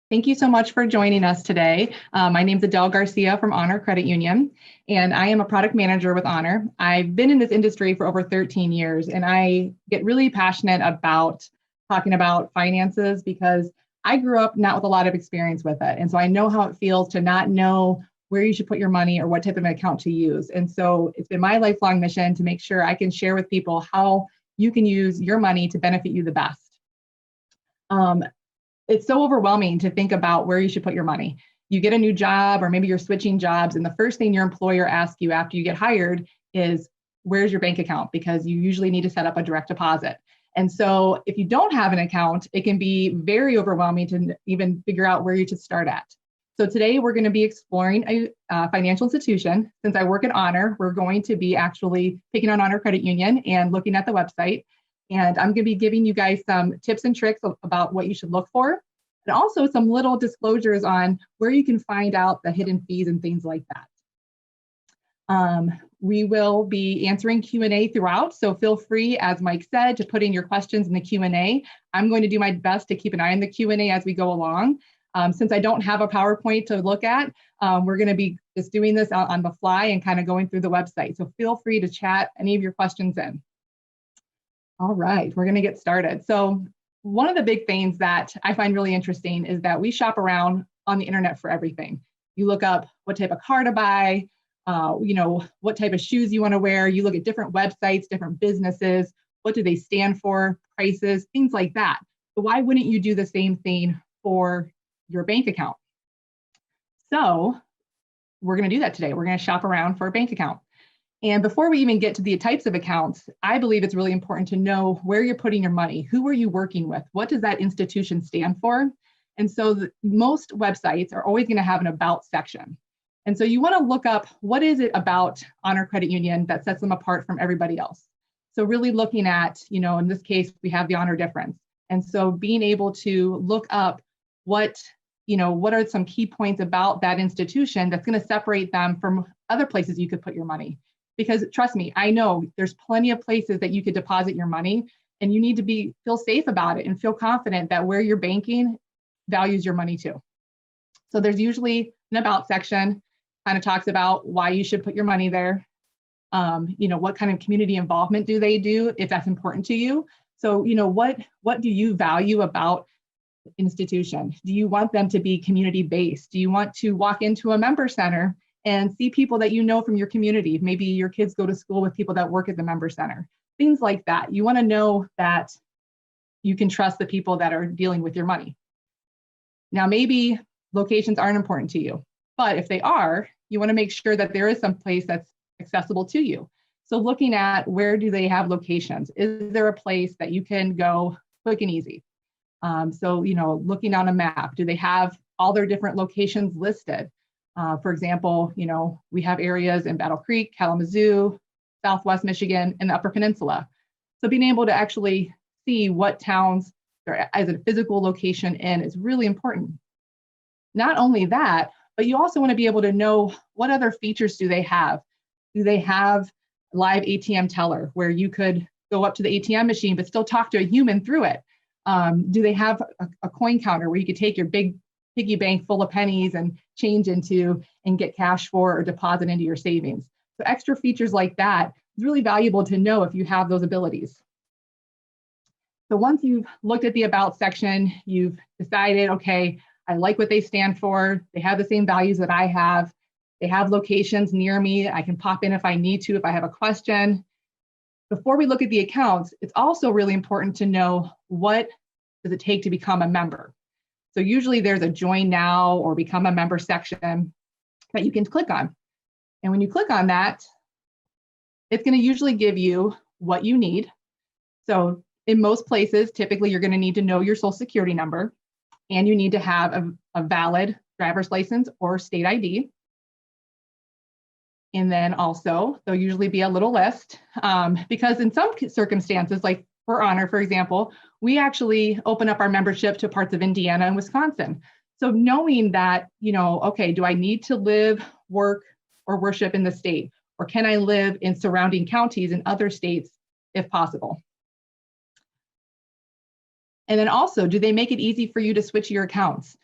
Thank you so much for joining us today. My name is Adele Garcia from Honor Credit Union, and I am a product manager with Honor. I've been in this industry for over 13 years, and I get really passionate about talking about finances because I grew up not with a lot of experience with it. And so I know how it feels to not know where you should put your money or what type of account to use. And so it's been my lifelong mission to make sure I can share with people how you can use your money to benefit you the best. It's so overwhelming to think about where you should put your money. You get a new job, or maybe you're switching jobs, and the first thing your employer asks you after you get hired is, where's your bank account? Because you usually need to set up a direct deposit. And so if you don't have an account, it can be very overwhelming to even figure out where you should start at. So today we're going to be exploring a financial institution. Since I work at Honor, we're going to be actually picking on Honor Credit Union and looking at the website. And I'm going to be giving you guys some tips and tricks about what you should look for, and also some little disclosures on where you can find out the hidden fees and things like that. We will be answering Q&A throughout, so feel free, as Mike said, to put in your questions in the Q&A. I'm going to do my best to keep an eye on the Q&A as we go along. Since I don't have a PowerPoint to look at, we're going to be just doing this on the fly and kind of going through the website. So feel free to chat any of your questions in. All right, we're going to get started. So one of the big things that I find really interesting is that we shop around on the internet for everything. You look up what type of car to buy, what type of shoes you want to wear. You look at different websites, different businesses. What do they stand for? Prices, things like that. So why wouldn't you do the same thing for your bank account? So we're going to do that today. We're going to shop around for a bank account. And before we even get to the types of accounts, I believe it's really important to know where you're putting your money. Who are you working with? What does that institution stand for? And so most websites are always going to have an about section. And so you want to look up, what is it about Honor Credit Union that sets them apart from everybody else? So really looking at, in this case, we have the honor difference. And so being able to look up what are some key points about that institution that's going to separate them from other places you could put your money. Because trust me, I know there's plenty of places that you could deposit your money, and you need to feel safe about it and feel confident that where you're banking values your money too. So there's usually an about section, kind of talks about why you should put your money there. What kind of community involvement do they do if that's important to you? So, what do you value about the institution? Do you want them to be community-based? Do you want to walk into a member center and see people that you know from your community? Maybe your kids go to school with people that work at the member center, things like that. You want to know that you can trust the people that are dealing with your money. Now, maybe locations aren't important to you, but if they are, you want to make sure that there is some place that's accessible to you. So looking at, where do they have locations? Is there a place that you can go quick and easy? Looking on a map, do they have all their different locations listed? For example, we have areas in Battle Creek, Kalamazoo, Southwest Michigan, and the Upper Peninsula. So being able to actually see what towns there as a physical location in is really important. Not only that, but you also want to be able to know, what other features do they have? Do they have live ATM teller where you could go up to the ATM machine but still talk to a human through it? Do they have a coin counter where you could take your big piggy bank full of pennies and change into and get cash for or deposit into your savings? So extra features like that is really valuable to know if you have those abilities. So once you've looked at the about section, you've decided, okay, I like what they stand for. They have the same values that I have. They have locations near me. I can pop in if I need to, if I have a question. Before we look at the accounts, it's also really important to know, what does it take to become a member? So usually there's a join now or become a member section that you can click on. And when you click on that, it's going to usually give you what you need. So in most places, typically you're going to need to know your social security number, and you need to have a valid driver's license or state ID. And then also, there'll usually be a little list, because in some circumstances, like for Honor, for example, we actually open up our membership to parts of Indiana and Wisconsin. So knowing that, okay, do I need to live, work, or worship in the state? Or can I live in surrounding counties in other states if possible? And then also, do they make it easy for you to switch your accounts?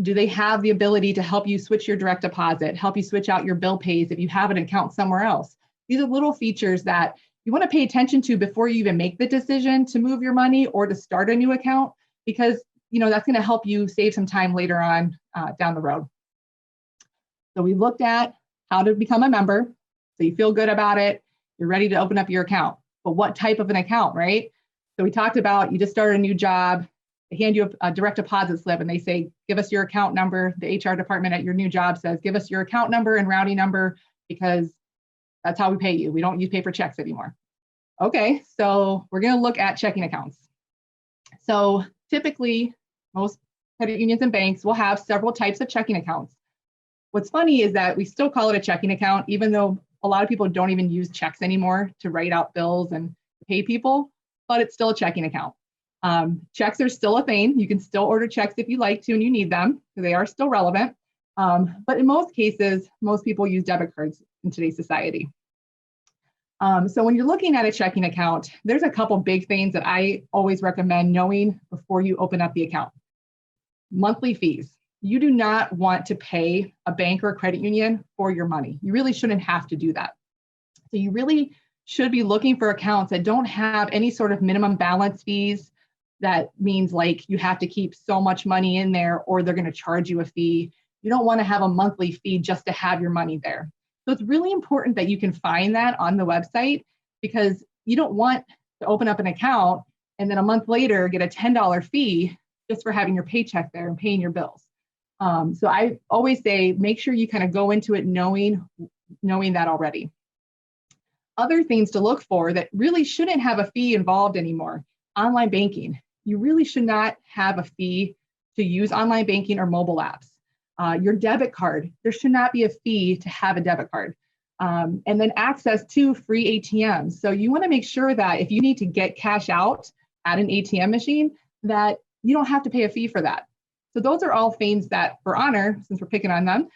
Do they have the ability to help you switch your direct deposit, help you switch out your bill pays if you have an account somewhere else? These are little features that you want to pay attention to before you even make the decision to move your money or to start a new account, because that's going to help you save some time later on down the road. So we looked at how to become a member. So you feel good about it. You're ready to open up your account. But what type of an account, right? So we talked about you just started a new job. They hand you a direct deposit slip and they say, give us your account number. The HR department at your new job says, give us your account number and routing number because that's how we pay you. We don't use paper checks anymore. Okay, so we're going to look at checking accounts. So typically, most credit unions and banks will have several types of checking accounts. What's funny is that we still call it a checking account, even though a lot of people don't even use checks anymore to write out bills and pay people, but it's still a checking account. Checks are still a thing. You can still order checks if you like to and you need them, because they are still relevant. But in most cases, most people use debit cards in today's society. So when you're looking at a checking account, there's a couple big things that I always recommend knowing before you open up the account. Monthly fees. You do not want to pay a bank or a credit union for your money. You really shouldn't have to do that. So you really should be looking for accounts that don't have any sort of minimum balance fees. That means like you have to keep so much money in there or they're going to charge you a fee. You don't want to have a monthly fee just to have your money there. So it's really important that you can find that on the website, because you don't want to open up an account and then a month later get a $10 fee just for having your paycheck there and paying your bills. So I always say, make sure you kind of go into it knowing that already. Other things to look for that really shouldn't have a fee involved anymore. Online banking. You really should not have a fee to use online banking or mobile apps. Your debit card, there should not be a fee to have a debit card. And then access to free ATMs. So you want to make sure that if you need to get cash out at an ATM machine, that you don't have to pay a fee for that. So those are all things that, for Honor, since we're picking on them,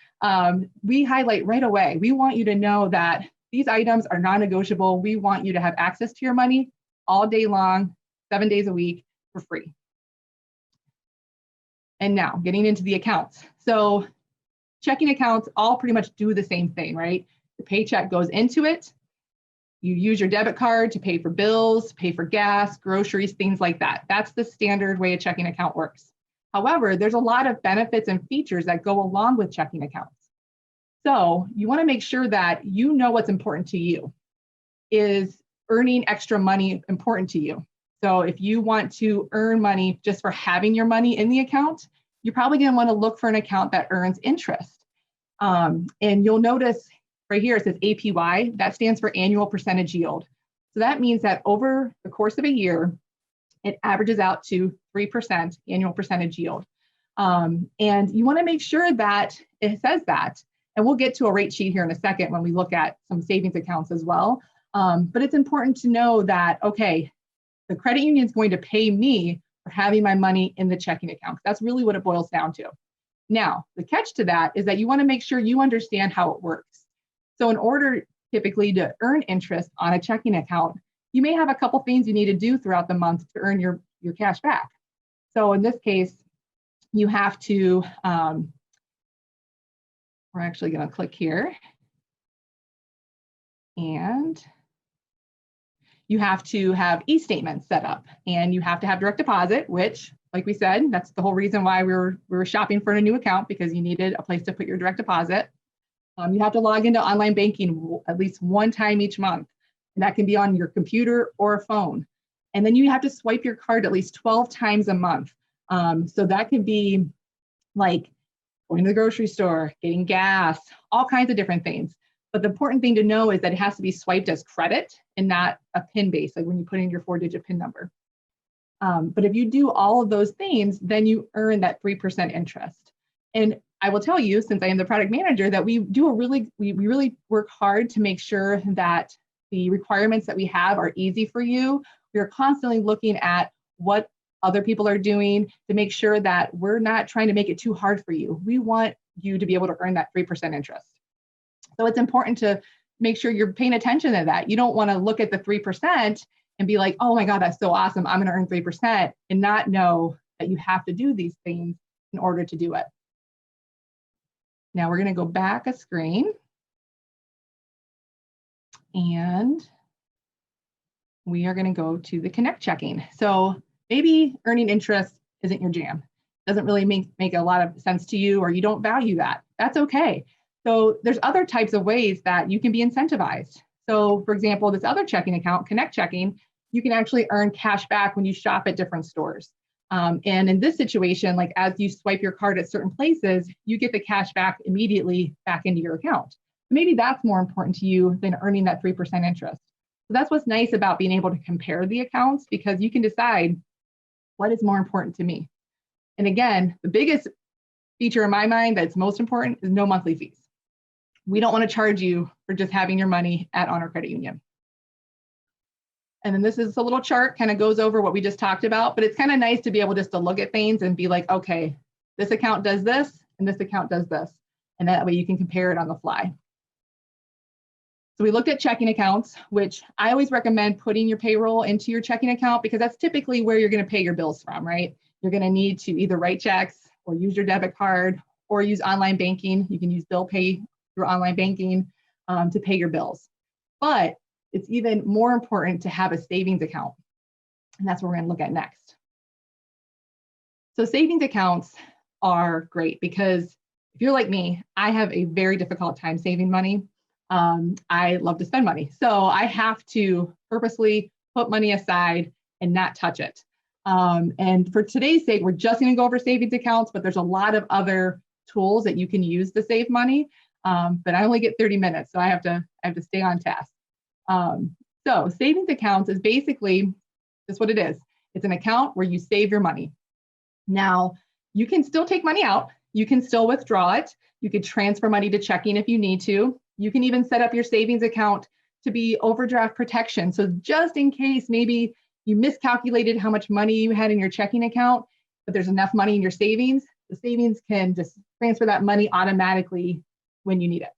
we highlight right away. We want you to know that these items are non-negotiable. We want you to have access to your money all day long, 7 days a week for free. And now getting into the accounts. So checking accounts all pretty much do the same thing, right? The paycheck goes into it. You use your debit card to pay for bills, pay for gas, groceries, things like that. That's the standard way a checking account works. However, there's a lot of benefits and features that go along with checking accounts. So you want to make sure that you know what's important to you. Is earning extra money important to you? So if you want to earn money just for having your money in the account, you're probably going to want to look for an account that earns interest. And you'll notice right here, it says APY. That stands for annual percentage yield. So that means that over the course of a year, it averages out to 3% annual percentage yield. And you want to make sure that it says that. And we'll get to a rate sheet here in a second when we look at some savings accounts as well. But it's important to know that, okay, the credit union is going to pay me for having my money in the checking account. That's really what it boils down to. Now, the catch to that is that you want to make sure you understand how it works. So in order typically to earn interest on a checking account, you may have a couple things you need to do throughout the month to earn your cash back. So in this case, you have to, we're actually going to click here. And you have to have e-statements set up, and you have to have direct deposit, which, like we said, that's the whole reason why we were shopping for a new account, because you needed a place to put your direct deposit. You have to log into online banking at least one time each month, and that can be on your computer or a phone. And then you have to swipe your card at least 12 times a month. So that could be like going to the grocery store, getting gas, all kinds of different things. But the important thing to know is that it has to be swiped as credit and not a PIN base, like when you put in your 4-digit PIN number. But if you do all of those things, then you earn that 3% interest. And I will tell you, since I am the product manager, that we really work hard to make sure that the requirements that we have are easy for you. We are constantly looking at what other people are doing to make sure that we're not trying to make it too hard for you. We want you to be able to earn that 3% interest. So it's important to make sure you're paying attention to that. You don't want to look at the 3% and be like, oh my God, that's so awesome, I'm going to earn 3%, and not know that you have to do these things in order to do it. Now we're going to go back a screen, and we are going to go to the Connect checking. So maybe earning interest isn't your jam. Doesn't really make a lot of sense to you, or you don't value that. That's okay. So there's other types of ways that you can be incentivized. So for example, this other checking account, Connect checking, you can actually earn cash back when you shop at different stores. And in this situation, like as you swipe your card at certain places, you get the cash back immediately back into your account. Maybe that's more important to you than earning that 3% interest. So that's what's nice about being able to compare the accounts, because you can decide what is more important to me. And again, the biggest feature in my mind that's most important is no monthly fees. We don't want to charge you for just having your money at Honor Credit Union. And then this is a little chart, kind of goes over what we just talked about, but it's kind of nice to be able just to look at things and be like, okay, this account does this and this account does this. And that way you can compare it on the fly. So we looked at checking accounts, which I always recommend putting your payroll into your checking account, because that's typically where you're going to pay your bills from, right? You're going to need to either write checks or use your debit card or use online banking. You can use bill pay through online banking to pay your bills. But it's even more important to have a savings account. And that's what we're going to look at next. So savings accounts are great because if you're like me, I have a very difficult time saving money. I love to spend money. So I have to purposely put money aside and not touch it. And for today's sake, we're just going to go over savings accounts, but there's a lot of other tools that you can use to save money. But I only get 30 minutes, so I have to stay on task. So savings accounts is basically just what it is. It's an account where you save your money. Now, you can still take money out. You can still withdraw it. You could transfer money to checking if you need to. You can even set up your savings account to be overdraft protection. So just in case maybe you miscalculated how much money you had in your checking account, but there's enough money in your savings, the savings can just transfer that money automatically when you need it.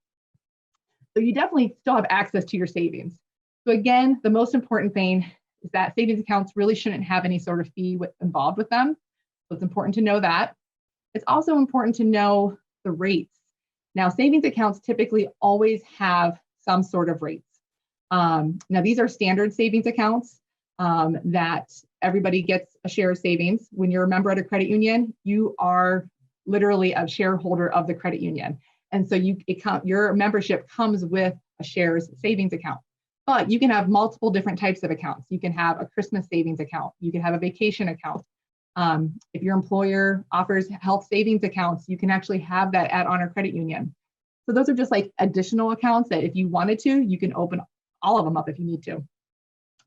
So you definitely still have access to your savings. So again, the most important thing is that savings accounts really shouldn't have any sort of fee involved with them. So it's important to know that. It's also important to know the rates. Now, savings accounts typically always have some sort of rates. Now, these are standard savings accounts that everybody gets a share of savings. When you're a member at a credit union, you are literally a shareholder of the credit union. And so your membership comes with a shares savings account. But you can have multiple different types of accounts. You can have a Christmas savings account. You can have a vacation account. If your employer offers health savings accounts, you can actually have that at Honor Credit Union. So those are just like additional accounts that if you wanted to, you can open all of them up if you need to.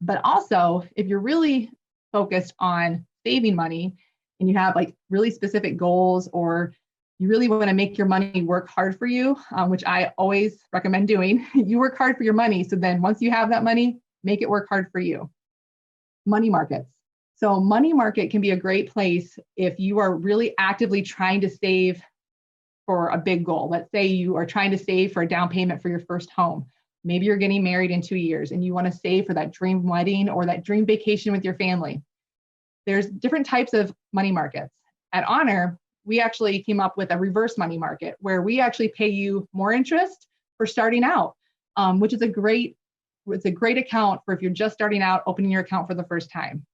But also, if you're really focused on saving money and you have like really specific goals, or you really want to make your money work hard for you, which I always recommend doing, you work hard for your money. So then once you have that money, make it work hard for you. Money markets. So money market can be a great place if you are really actively trying to save for a big goal. Let's say you are trying to save for a down payment for your first home. Maybe you're getting married in 2 years and you want to save for that dream wedding or that dream vacation with your family. There's different types of money markets. At Honor, we actually came up with a reverse money market where we actually pay you more interest for starting out, which is a great account for if you're just starting out opening your account for the first time.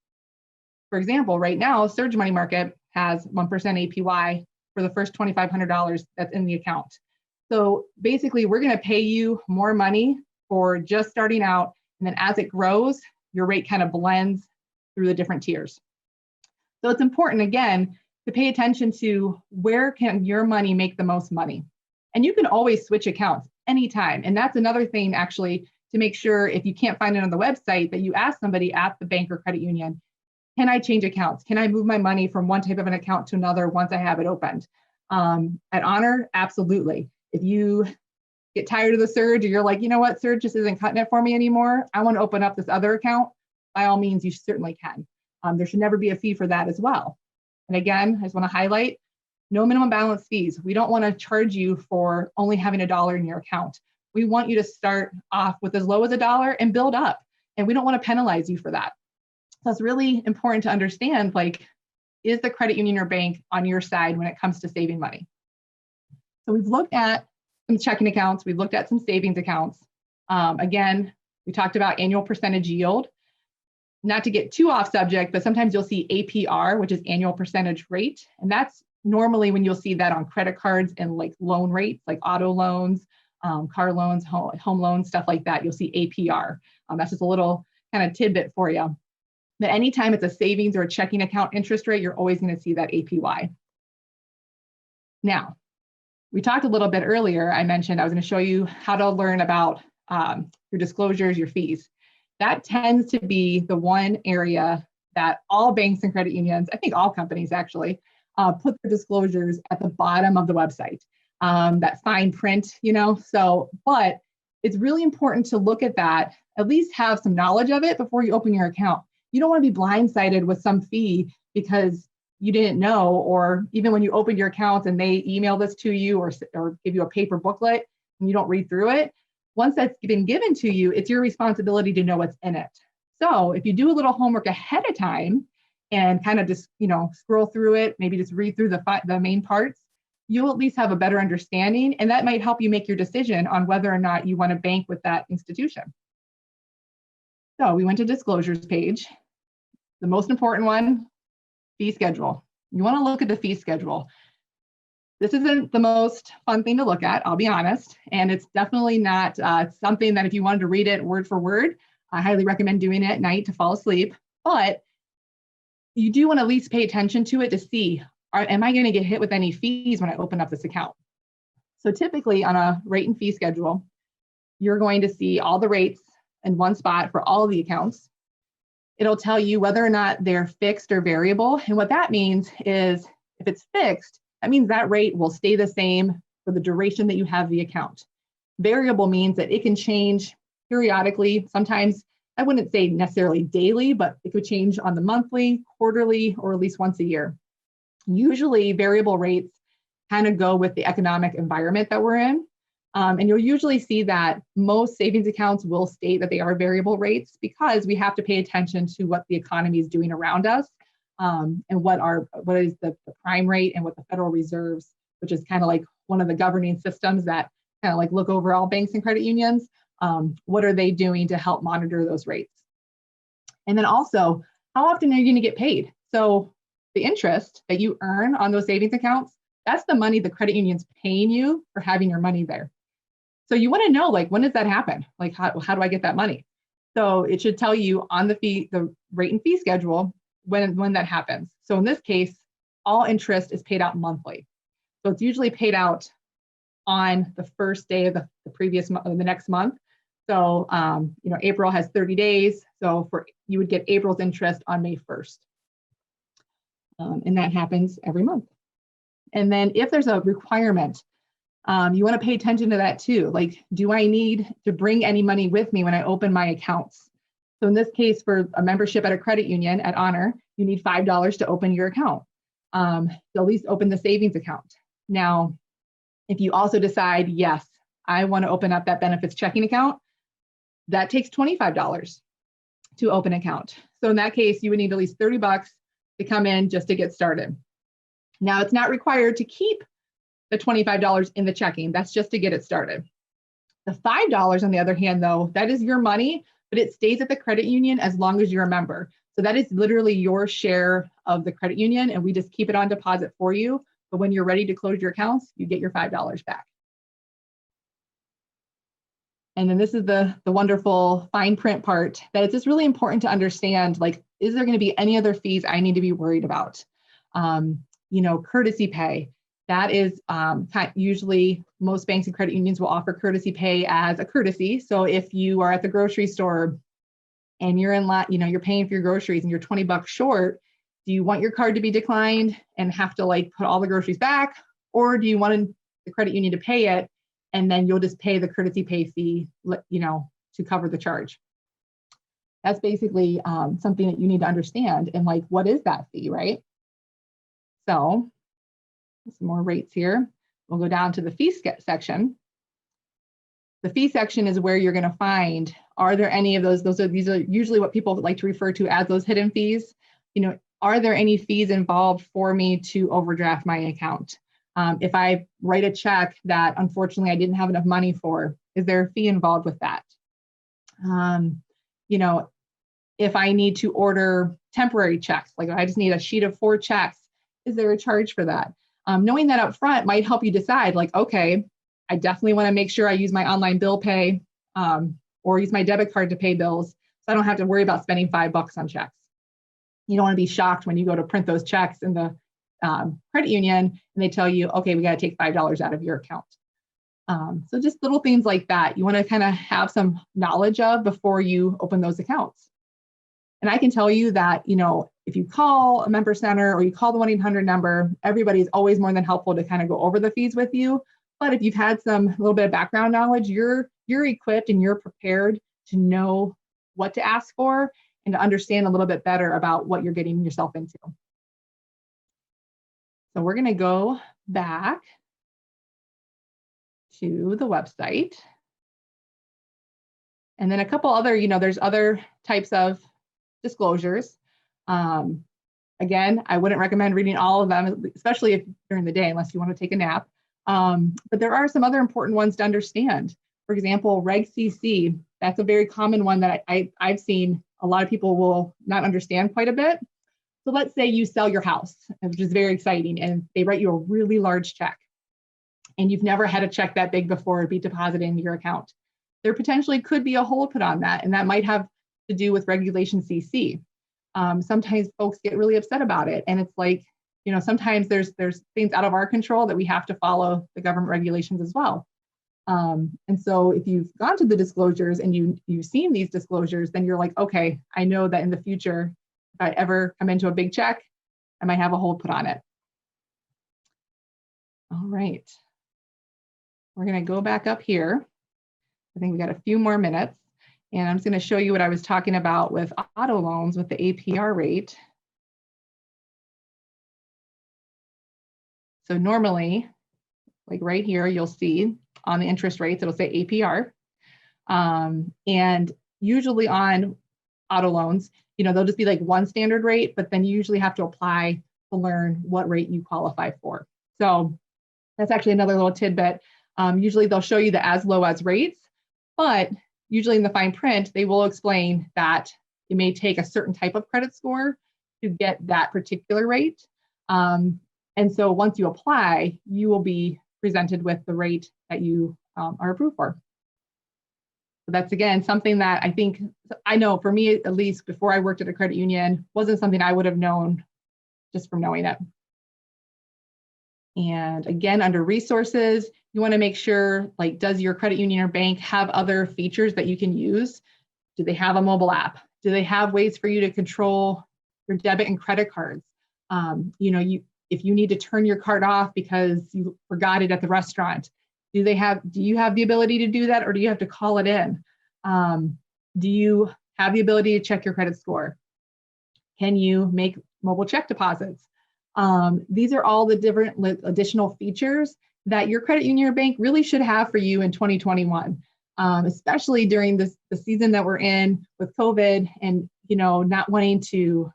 For example, right now, Surge Money Market has 1% APY for the first $2,500 that's in the account. So basically, we're going to pay you more money for just starting out. And then as it grows, your rate kind of blends through the different tiers. So it's important, again, to pay attention to where can your money make the most money. And you can always switch accounts anytime. And that's another thing, actually, to make sure if you can't find it on the website, that you ask somebody at the bank or credit union, can I change accounts? Can I move my money from one type of an account to another once I have it opened? At Honor, absolutely. If you get tired of the Surge, or you're like, you know what, Surge just isn't cutting it for me anymore, I want to open up this other account, by all means, you certainly can. There should never be a fee for that as well. And again, I just want to highlight, no minimum balance fees. We don't want to charge you for only having $1 in your account. We want you to start off with as low as $1 and build up. And we don't want to penalize you for that. So it's really important to understand, like, is the credit union or bank on your side when it comes to saving money? So we've looked at some checking accounts, we've looked at some savings accounts. Again, we talked about annual percentage yield. Not to get too off subject, but sometimes you'll see APR, which is annual percentage rate. And that's normally when you'll see that on credit cards and like loan rates, like auto loans, car loans, home loans, stuff like that. You'll see APR. That's just a little kind of tidbit for you. But anytime it's a savings or a checking account interest rate, you're always going to see that APY. Now, we talked a little bit earlier. I mentioned I was going to show you how to learn about your disclosures, your fees. That tends to be the one area that all banks and credit unions, I think all companies actually, put their disclosures at the bottom of the website. That fine print, but it's really important to look at that, at least have some knowledge of it before you open your account. You don't want to be blindsided with some fee because you didn't know, or even when you opened your account and they email this to you or give you a paper booklet and you don't read through it. Once that's been given to you, it's your responsibility to know what's in it. So if you do a little homework ahead of time and kind of just, scroll through it, maybe just read through the main parts, you'll at least have a better understanding, and that might help you make your decision on whether or not you want to bank with that institution. So we went to disclosures page. The most important one, fee schedule. You want to look at the fee schedule. This isn't the most fun thing to look at, I'll be honest, and it's definitely not something that if you wanted to read it word for word, I highly recommend doing it at night to fall asleep, but you do want to at least pay attention to it to see, am I going to get hit with any fees when I open up this account? So typically on a rate and fee schedule, you're going to see all the rates in one spot for all of the accounts. It'll tell you whether or not they're fixed or variable, and what that means is if it's fixed, that means that rate will stay the same for the duration that you have the account. Variable means that it can change periodically. Sometimes, I wouldn't say necessarily daily, but it could change on the monthly, quarterly, or at least once a year. Usually variable rates kind of go with the economic environment that we're in. And you'll usually see that most savings accounts will state that they are variable rates because we have to pay attention to what the economy is doing around us. And what is the prime rate and what the Federal Reserves, which is kind of like one of the governing systems that kind of like look over all banks and credit unions, what are they doing to help monitor those rates? And then also, how often are you going to get paid? So the interest that you earn on those savings accounts, that's the money the credit union's paying you for having your money there. So you want to know, like, when does that happen? Like, how do I get that money? So it should tell you on the rate and fee schedule, when that happens. So in this case, all interest is paid out monthly. So it's usually paid out on the first day of the previous month, the next month. So April has 30 days. So you would get April's interest on May 1st. And that happens every month. And then if there's a requirement, you want to pay attention to that too. Like, do I need to bring any money with me when I open my accounts? So in this case, for a membership at a credit union at Honor, you need $5 to open your account. To at least open the savings account. Now, if you also decide, yes, I want to open up that benefits checking account, that takes $25 to open an account. So in that case, you would need at least $30 to come in just to get started. Now, it's not required to keep the $25 in the checking. That's just to get it started. The $5, on the other hand, though, that is your money, but it stays at the credit union as long as you're a member. So that is literally your share of the credit union, and we just keep it on deposit for you. But when you're ready to close your accounts, you get your $5 back. And then this is the wonderful fine print part that it's just really important to understand, like, is there going to be any other fees I need to be worried about? Courtesy pay. That is usually most banks and credit unions will offer courtesy pay as a courtesy. So if you are at the grocery store and you're in you're paying for your groceries and you're $20 short, do you want your card to be declined and have to put all the groceries back? Or do you want the credit union to pay it and then you'll just pay the courtesy pay fee, to cover the charge? That's basically something that you need to understand. And what is that fee, right? So some more rates here. We'll go down to the fee section. The fee section is where you're going to find, are there any of these are usually what people like to refer to as those hidden fees. are there any fees involved for me to overdraft my account? If I write a check that unfortunately I didn't have enough money for, is there a fee involved with that? You know, if I need to order temporary checks, like I just need a sheet of 4 checks, is there a charge for that? Knowing that up front might help you decide, like, okay, I definitely want to make sure I use my online bill pay or use my debit card to pay bills, so I don't have to worry about spending $5 on checks. You don't want to be shocked when you go to print those checks in the credit union and they tell you, okay, we got to take $5 out of your account. So just little things like that you want to kind of have some knowledge of before you open those accounts. And I can tell you that, you know, if you call a member center or you call the 1-800 number, everybody's always more than helpful to kind of go over the fees with you. But if you've had some little bit of background knowledge, you're equipped and you're prepared to know what to ask for and to understand a little bit better about what you're getting yourself into. So we're going to go back to the website. And then a couple other, you know, there's other types of disclosures. Again, I wouldn't recommend reading all of them, especially if during the day, unless you want to take a nap. But there are some other important ones to understand. For example, Reg CC, that's a very common one that I've seen a lot of people will not understand quite a bit. So let's say you sell your house, which is very exciting, and they write you a really large check, and you've never had a check that big before be deposited into your account. There potentially could be a hold put on that, and that might have to do with Regulation CC. Sometimes folks get really upset about it, and it's like, you know, sometimes there's things out of our control that we have to follow the government regulations as well. And so if you've gone to the disclosures and you've seen these disclosures, then you're like, okay, I know that in the future, if I ever come into a big check, I might have a hold put on it. All right. We're going to go back up here. I think we got a few more minutes, and I'm just going to show you what I was talking about with auto loans with the APR rate. So normally, like right here, you'll see on the interest rates, it'll say APR. And usually on auto loans, you know, they'll just be like one standard rate, but then you usually have to apply to learn what rate you qualify for. So that's actually another little tidbit. Usually they'll show you the as low as rates, but usually in the fine print, they will explain that it may take a certain type of credit score to get that particular rate. And so once you apply, you will be presented with the rate that you are approved for. So that's, again, something that I know for me, at least before I worked at a credit union, wasn't something I would have known just from knowing it. And again, under resources, you want to make sure, like, does your credit union or bank have other features that you can use? Do they have a mobile app? Do they have ways for you to control your debit and credit cards? You know, if you need to turn your card off because you forgot it at the restaurant, do you have the ability to do that, or do you have to call it in? Do you have the ability to check your credit score? Can you make mobile check deposits? These are all the different additional features that your credit union or bank really should have for you in 2021, especially during the season that we're in with COVID, and, you know, not wanting to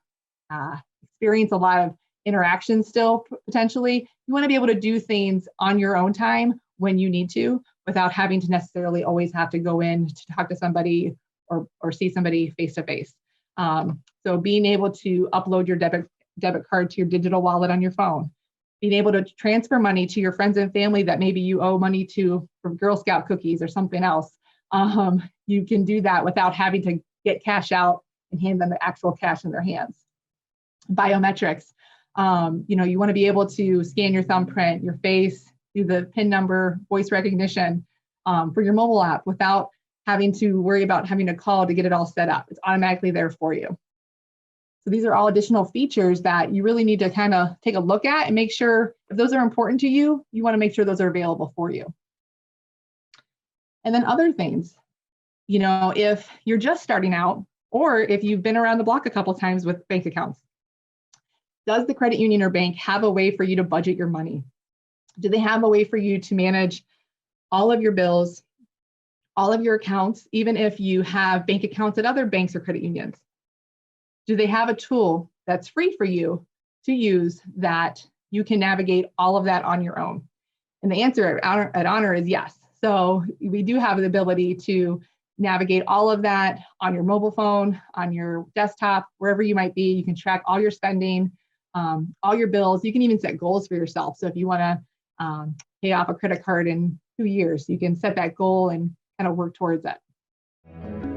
experience a lot of interaction still potentially. You want to be able to do things on your own time when you need to, without having to necessarily always have to go in to talk to somebody or see somebody face to face. So being able to upload your debit card to your digital wallet on your phone, being able to transfer money to your friends and family that maybe you owe money to for Girl Scout cookies or something else. You can do that without having to get cash out and hand them the actual cash in their hands. Biometrics. You know, you want to be able to scan your thumbprint, your face, do the PIN number, voice recognition for your mobile app without having to worry about having to call to get it all set up. It's automatically there for you. So these are all additional features that you really need to kind of take a look at and make sure if those are important to you, you want to make sure those are available for you. And then other things, you know, if you're just starting out, or if you've been around the block a couple of times with bank accounts, does the credit union or bank have a way for you to budget your money? Do they have a way for you to manage all of your bills, all of your accounts, even if you have bank accounts at other banks or credit unions? Do they have a tool that's free for you to use that you can navigate all of that on your own? And the answer at Honor is yes. So we do have the ability to navigate all of that on your mobile phone, on your desktop, wherever you might be. You can track all your spending, all your bills. You can even set goals for yourself. So if you want to pay off a credit card in 2 years, you can set that goal and kind of work towards it.